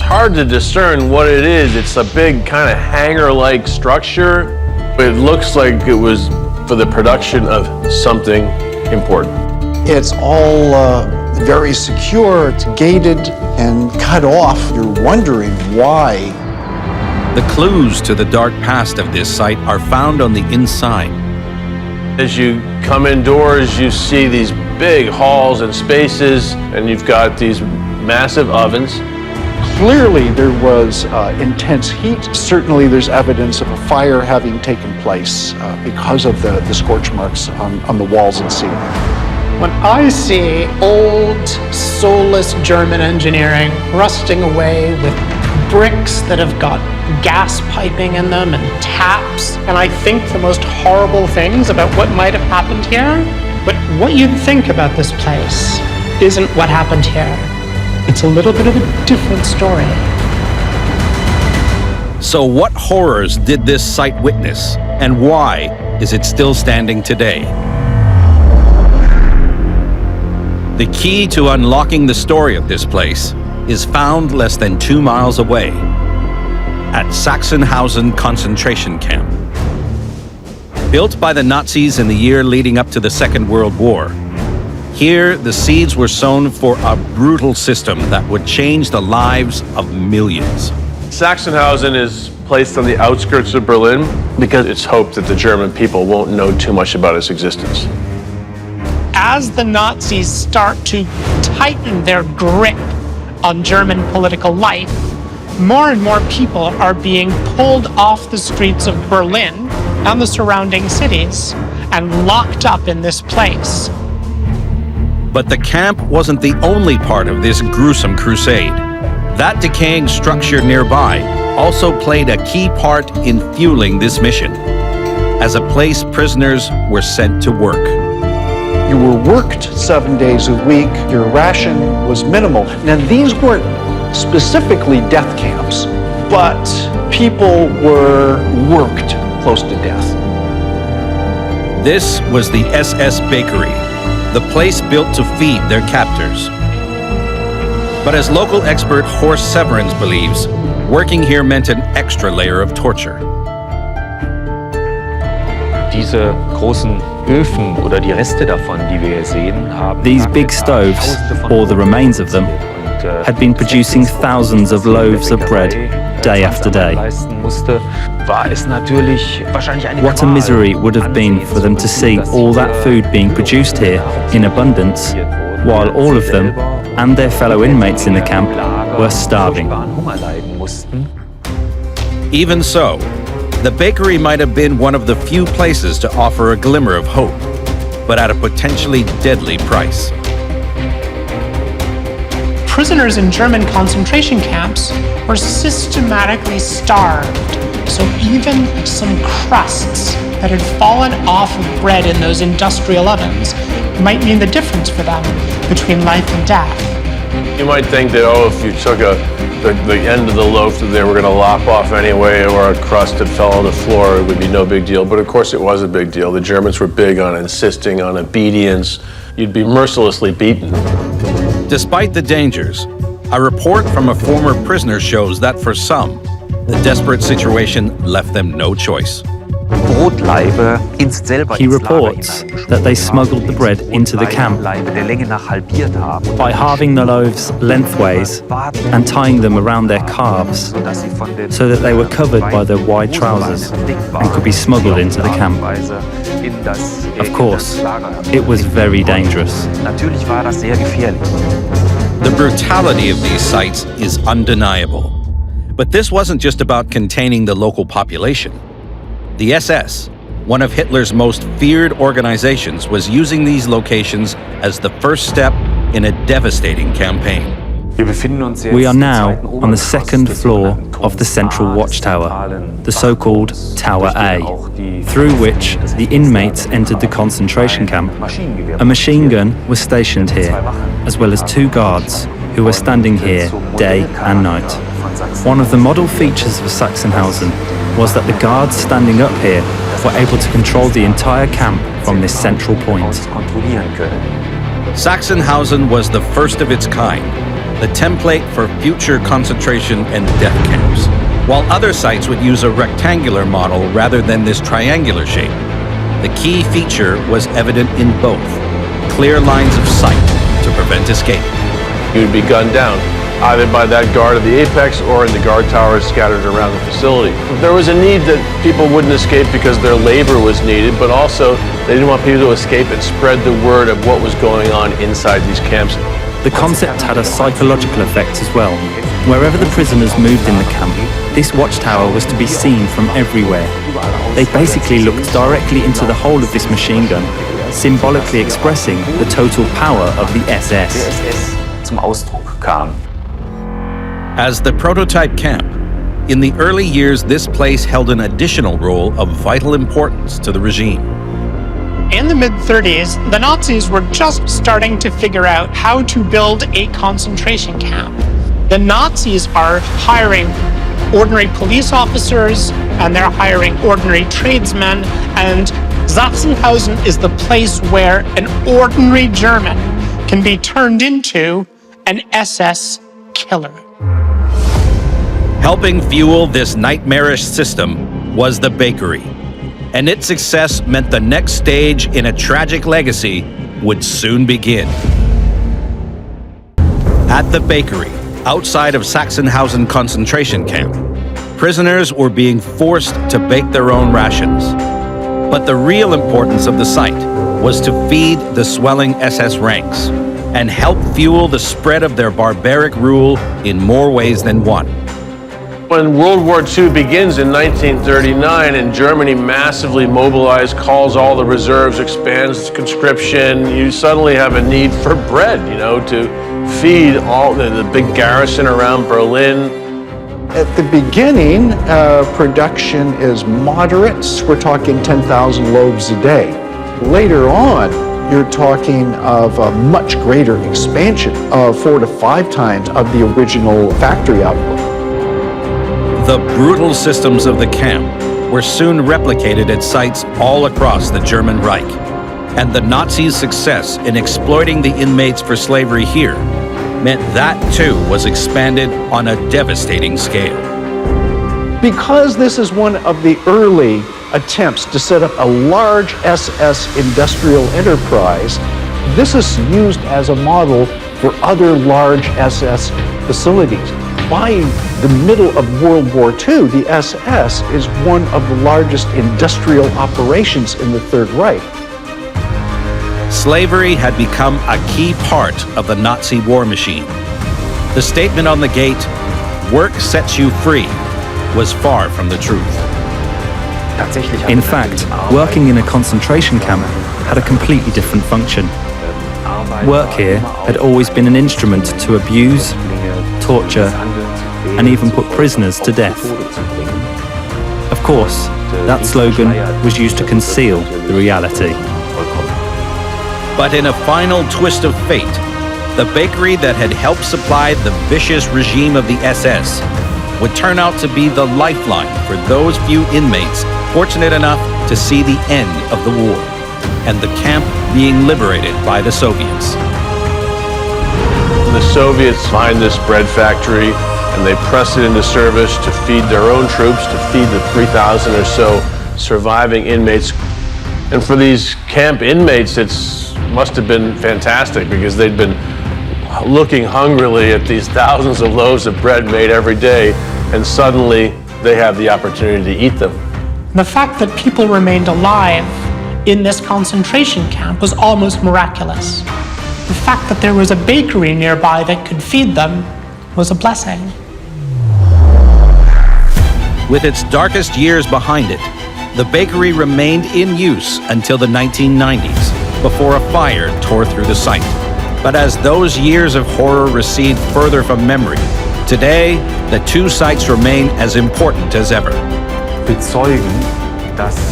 hard to discern what it is. It's a big kind of hangar-like structure. It looks like it was for the production of something important. It's all very secure, it's gated and cut off. You're wondering why. The clues to the dark past of this site are found on the inside. As you come indoors, you see these big halls and spaces, and you've got these massive ovens. Clearly there was intense heat. Certainly there's evidence of a fire having taken place because of the scorch marks on the walls and ceiling. When I see old, soulless German engineering rusting away with bricks that have got gas piping in them and taps, and I think the most horrible things about what might have happened here, but what you'd think about this place isn't what happened here. It's a little bit of a different story. So what horrors did this site witness, and why is it still standing today? The key to unlocking the story of this place is found less than 2 miles away, at Sachsenhausen concentration camp. Built by the Nazis in the year leading up to the Second World War, here the seeds were sown for a brutal system that would change the lives of millions. Sachsenhausen is placed on the outskirts of Berlin because it's hoped that the German people won't know too much about its existence. As the Nazis start to tighten their grip on German political life, more and more people are being pulled off the streets of Berlin and the surrounding cities and locked up in this place. But the camp wasn't the only part of this gruesome crusade. That decaying structure nearby also played a key part in fueling this mission, as a place prisoners were sent to work. You were worked 7 days a week, your ration was minimal. Now these weren't specifically death camps, but people were worked close to death. This was the SS Bakery, the place built to feed their captors. But as local expert Horst Severins believes, working here meant an extra layer of torture. Diese großen Öfen oder die Reste davon, die wir hier sehen, haben These big stoves, or the remains of them, had been producing thousands of loaves of bread day after day. What a misery it would have been for them to see all that food being produced here in abundance, while all of them and their fellow inmates in the camp were starving. Even so, the bakery might have been one of the few places to offer a glimmer of hope, but at a potentially deadly price. Prisoners in German concentration camps were systematically starved, so even some crusts that had fallen off of bread in those industrial ovens might mean the difference for them between life and death. You might think that, oh, if you took the end of the loaf that they were going to lop off anyway, or a crust that fell on the floor, it would be no big deal. But of course it was a big deal. The Germans were big on insisting on obedience. You'd be mercilessly beaten. Despite the dangers, a report from a former prisoner shows that for some, the desperate situation left them no choice. He reports that they smuggled the bread into the camp by halving the loaves lengthways and tying them around their calves so that they were covered by their wide trousers and could be smuggled into the camp. Of course, it was very dangerous. The brutality of these sites is undeniable. But this wasn't just about containing the local population. The SS, one of Hitler's most feared organizations, was using these locations as the first step in a devastating campaign. We are now on the second floor of the central watchtower, the so-called Tower A, through which the inmates entered the concentration camp. A machine gun was stationed here, as well as 2 guards who were standing here day and night. One of the model features of Sachsenhausen was that the guards standing up here were able to control the entire camp from this central point. Sachsenhausen was the first of its kind, the template for future concentration and death camps, while other sites would use a rectangular model rather than this triangular shape. The key feature was evident in both: clear lines of sight to prevent escape. You would be gunned down, either by that guard at the apex or in the guard towers scattered around the facility. There was a need that people wouldn't escape because their labor was needed, but also they didn't want people to escape and spread the word of what was going on inside these camps. The concept had a psychological effect as well. Wherever the prisoners moved in the camp, this watchtower was to be seen from everywhere. They basically looked directly into the hole of this machine gun, symbolically expressing the total power of the SS. zum Ausdruck kam. As the prototype camp, in the early years this place held an additional role of vital importance to the regime. In the mid-30s, the Nazis were just starting to figure out how to build a concentration camp. The Nazis are hiring ordinary police officers, and they're hiring ordinary tradesmen, and Sachsenhausen is the place where an ordinary German can be turned into an SS killer. Helping fuel this nightmarish system was the bakery, and its success meant the next stage in a tragic legacy would soon begin. At the bakery, outside of Sachsenhausen concentration camp, prisoners were being forced to bake their own rations. But the real importance of the site was to feed the swelling SS ranks and help fuel the spread of their barbaric rule in more ways than one. When World War II begins in 1939 and Germany massively mobilized, calls all the reserves, expands conscription, you suddenly have a need for bread, to feed all the big garrison around Berlin. At the beginning, production is moderate. We're talking 10,000 loaves a day. Later on, you're talking of a much greater expansion of 4 to 5 times of the original factory output. The brutal systems of the camp were soon replicated at sites all across the German Reich, and the Nazis' success in exploiting the inmates for slavery here meant that too was expanded on a devastating scale. Because this is one of the early attempts to set up a large SS industrial enterprise, this is used as a model for other large SS facilities. By the middle of World War II, the SS is one of the largest industrial operations in the Third Reich. Slavery had become a key part of the Nazi war machine. The statement on the gate, "Work sets you free," was far from the truth. In fact, working in a concentration camp had a completely different function. Work here had always been an instrument to abuse, torture, and even put prisoners to death. Of course, that slogan was used to conceal the reality. But in a final twist of fate, the bakery that had helped supply the vicious regime of the SS would turn out to be the lifeline for those few inmates fortunate enough to see the end of the war, and the camp being liberated by the Soviets. The Soviets find this bread factory and they press it into service to feed their own troops, to feed the 3,000 or so surviving inmates. And for these camp inmates, it must have been fantastic because they'd been looking hungrily at these thousands of loaves of bread made every day, and suddenly they have the opportunity to eat them. The fact that people remained alive in this concentration camp was almost miraculous. The fact that there was a bakery nearby that could feed them was a blessing. With its darkest years behind it, the bakery remained in use until the 1990s, before a fire tore through the site. But as those years of horror recede further from memory, today the two sites remain as important as ever.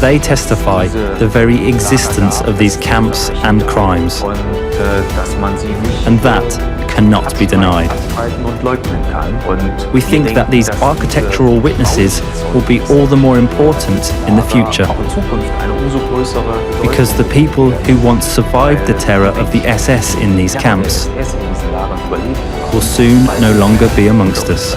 They testify the very existence of these camps and crimes, and that cannot be denied. We think that these architectural witnesses will be all the more important in the future, because the people who once survived the terror of the SS in these camps will soon no longer be amongst us.